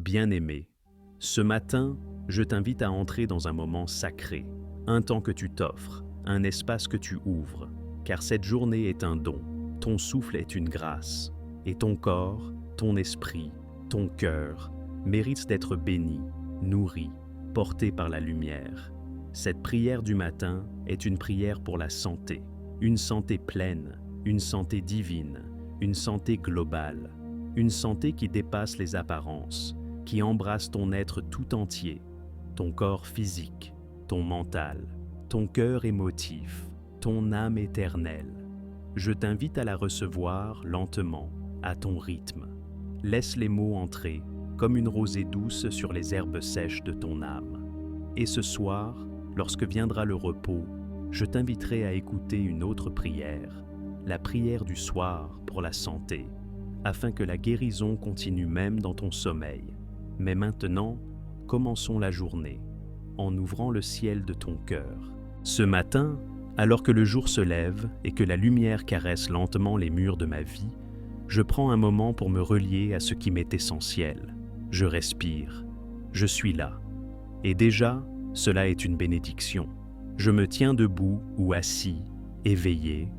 Bien-aimé, ce matin, je t'invite à entrer dans un moment sacré, un temps que tu t'offres, un espace que tu ouvres, car cette journée est un don, ton souffle est une grâce, et ton corps, ton esprit, ton cœur méritent d'être bénis, nourris, portés par la lumière. Cette prière du matin est une prière pour la santé, une santé pleine, une santé divine, une santé globale, une santé qui dépasse les apparences, qui embrasse ton être tout entier, ton corps physique, ton mental, ton cœur émotif, ton âme éternelle. Je t'invite à la recevoir lentement, à ton rythme. Laisse les mots entrer, comme une rosée douce sur les herbes sèches de ton âme. Et ce soir, lorsque viendra le repos, je t'inviterai à écouter une autre prière, la prière du soir pour la santé, afin que la guérison continue même dans ton sommeil. Mais maintenant, commençons la journée, en ouvrant le ciel de ton cœur. Ce matin, alors que le jour se lève et que la lumière caresse lentement les murs de ma vie, je prends un moment pour me relier à ce qui m'est essentiel. Je respire, je suis là. Et déjà, cela est une bénédiction. Je me tiens debout ou assis, éveillé,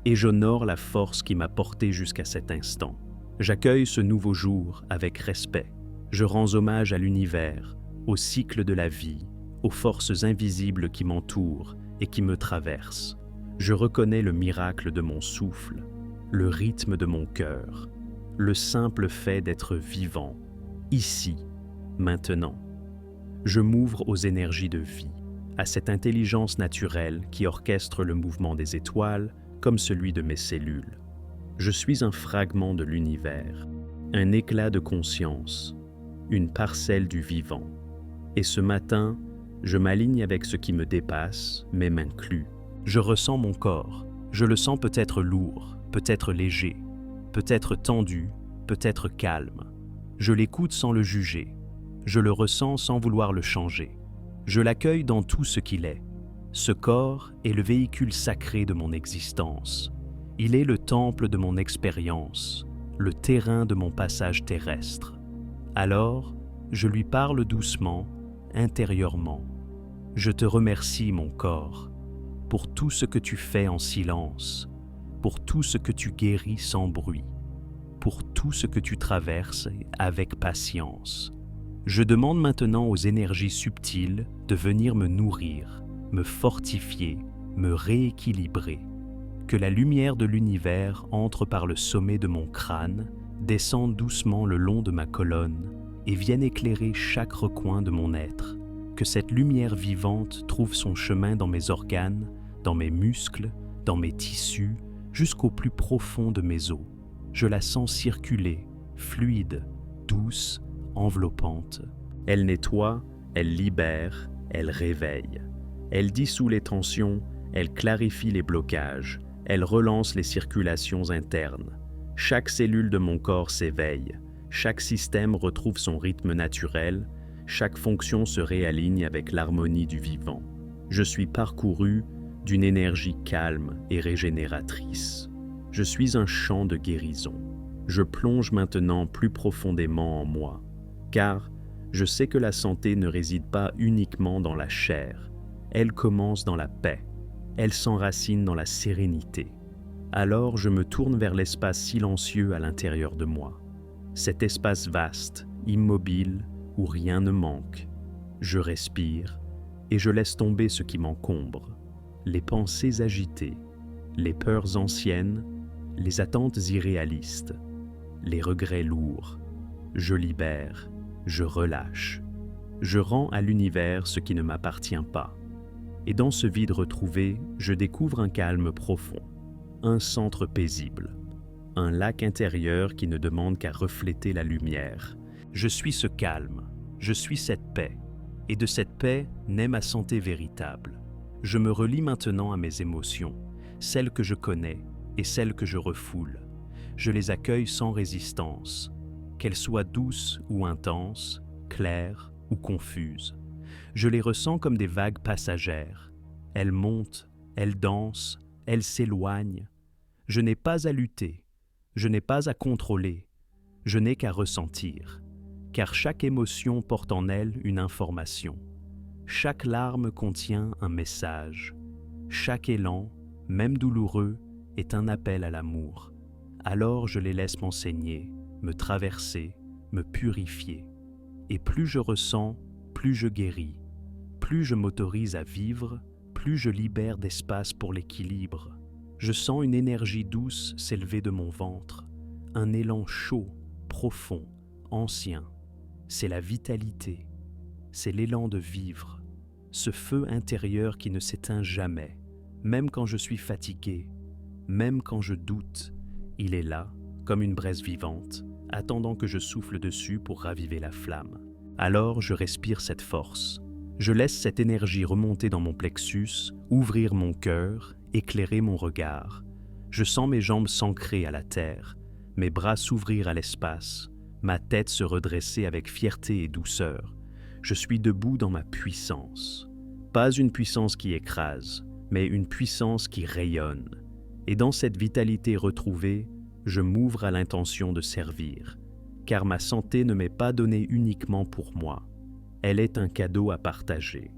et j'honore la force qui m'a porté jusqu'à cet instant. J'accueille ce nouveau jour avec respect. Je rends hommage à l'univers, au cycle de la vie, aux forces invisibles qui m'entourent et qui me traversent. Je reconnais le miracle de mon souffle, le rythme de mon cœur, le simple fait d'être vivant, ici, maintenant. Je m'ouvre aux énergies de vie, à cette intelligence naturelle qui orchestre le mouvement des étoiles comme celui de mes cellules. Je suis un fragment de l'univers, un éclat de conscience, une parcelle du vivant. Et ce matin, je m'aligne avec ce qui me dépasse, mais m'inclut. Je ressens mon corps. Je le sens peut-être lourd, peut-être léger, peut-être tendu, peut-être calme. Je l'écoute sans le juger. Je le ressens sans vouloir le changer. Je l'accueille dans tout ce qu'il est. Ce corps est le véhicule sacré de mon existence. Il est le temple de mon expérience, le terrain de mon passage terrestre. Alors, je lui parle doucement, intérieurement. Je te remercie, mon corps, pour tout ce que tu fais en silence, pour tout ce que tu guéris sans bruit, pour tout ce que tu traverses avec patience. Je demande maintenant aux énergies subtiles de venir me nourrir, me fortifier, me rééquilibrer. Que la lumière de l'univers entre par le sommet de mon crâne, descende doucement le long de ma colonne et vienne éclairer chaque recoin de mon être. Que cette lumière vivante trouve son chemin dans mes organes, dans mes muscles, dans mes tissus, jusqu'au plus profond de mes os. Je la sens circuler, fluide, douce, enveloppante. Elle nettoie, elle libère, elle réveille. Elle dissout les tensions, elle clarifie les blocages. Elle relance les circulations internes. Chaque cellule de mon corps s'éveille. Chaque système retrouve son rythme naturel. Chaque fonction se réaligne avec l'harmonie du vivant. Je suis parcouru d'une énergie calme et régénératrice. Je suis un champ de guérison. Je plonge maintenant plus profondément en moi, car je sais que la santé ne réside pas uniquement dans la chair. Elle commence dans la paix. Elle s'enracine dans la sérénité. Alors je me tourne vers l'espace silencieux à l'intérieur de moi. Cet espace vaste, immobile, où rien ne manque. Je respire et je laisse tomber ce qui m'encombre. Les pensées agitées, les peurs anciennes, les attentes irréalistes, les regrets lourds. Je libère, je relâche. Je rends à l'univers ce qui ne m'appartient pas. Et dans ce vide retrouvé, je découvre un calme profond, un centre paisible, un lac intérieur qui ne demande qu'à refléter la lumière. Je suis ce calme, je suis cette paix, et de cette paix naît ma santé véritable. Je me relie maintenant à mes émotions, celles que je connais et celles que je refoule. Je les accueille sans résistance, qu'elles soient douces ou intenses, claires ou confuses. Je les ressens comme des vagues passagères. Elles montent, elles dansent, elles s'éloignent. Je n'ai pas à lutter, je n'ai pas à contrôler, je n'ai qu'à ressentir. car chaque émotion porte en elle une information. Chaque larme contient un message. Chaque élan, même douloureux, est un appel à l'amour. Alors je les laisse m'enseigner, me traverser, me purifier. Et plus je ressens, plus je guéris. Plus je m'autorise à vivre, plus je libère d'espace pour l'équilibre. Je sens une énergie douce s'élever de mon ventre, un élan chaud, profond, ancien. C'est la vitalité, c'est l'élan de vivre, ce feu intérieur qui ne s'éteint jamais, même quand je suis fatigué, même quand je doute. Il est là, comme une braise vivante, attendant que je souffle dessus pour raviver la flamme. Alors je respire cette force. Je laisse cette énergie remonter dans mon plexus, ouvrir mon cœur, éclairer mon regard. Je sens mes jambes s'ancrer à la terre, mes bras s'ouvrir à l'espace, ma tête se redresser avec fierté et douceur. Je suis debout dans ma puissance. Pas une puissance qui écrase, mais une puissance qui rayonne. Et dans cette vitalité retrouvée, je m'ouvre à l'intention de servir, car ma santé ne m'est pas donnée uniquement pour moi. Elle est un cadeau à partager.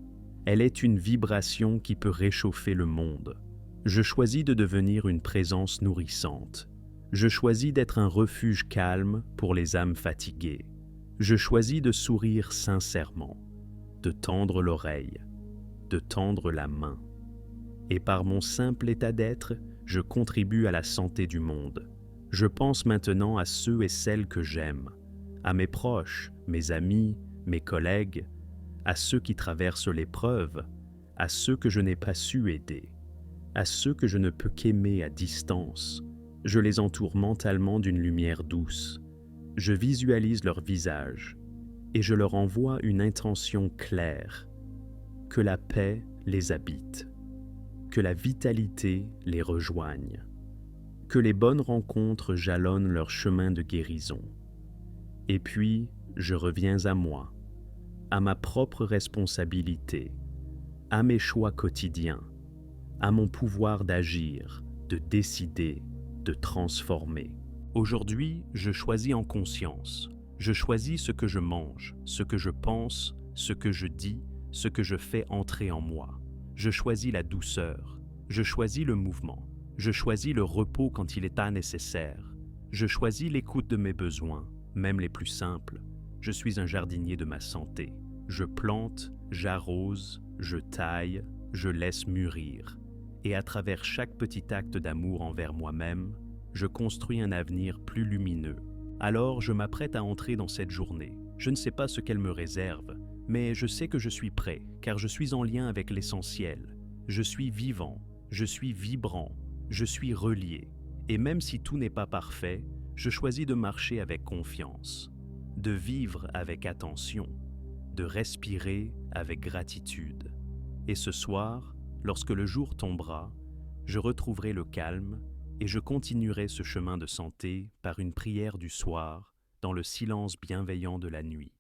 Elle est une vibration qui peut réchauffer le monde. Je choisis de devenir une présence nourrissante. Je choisis d'être un refuge calme pour les âmes fatiguées. Je choisis de sourire sincèrement, de tendre l'oreille, de tendre la main. Et par mon simple état d'être, je contribue à la santé du monde. Je pense maintenant à ceux et celles que j'aime, à mes proches, mes amis, mes collègues, à ceux qui traversent l'épreuve, à ceux que je n'ai pas su aider, à ceux que je ne peux qu'aimer à distance. Je les entoure mentalement d'une lumière douce. Je visualise leur visage et je leur envoie une intention claire. Que la paix les habite, que la vitalité les rejoigne, que les bonnes rencontres jalonnent leur chemin de guérison. Et puis, je reviens à moi, à ma propre responsabilité, à mes choix quotidiens, à mon pouvoir d'agir, de décider, de transformer. Aujourd'hui, je choisis en conscience. Je choisis ce que je mange, ce que je pense, ce que je dis, ce que je fais entrer en moi. Je choisis la douceur. Je choisis le mouvement. Je choisis le repos quand il est pas nécessaire. Je choisis l'écoute de mes besoins, même les plus simples. Je suis un jardinier de ma santé. Je plante, j'arrose, je taille, je laisse mûrir. Et à travers chaque petit acte d'amour envers moi-même, je construis un avenir plus lumineux. Alors je m'apprête à entrer dans cette journée. Je ne sais pas ce qu'elle me réserve, mais je sais que je suis prêt, car je suis en lien avec l'essentiel. Je suis vivant, je suis vibrant, je suis relié. Et même si tout n'est pas parfait, je choisis de marcher avec confiance, de vivre avec attention, de respirer avec gratitude. Et ce soir, lorsque le jour tombera, je retrouverai le calme et je continuerai ce chemin de santé par une prière du soir dans le silence bienveillant de la nuit.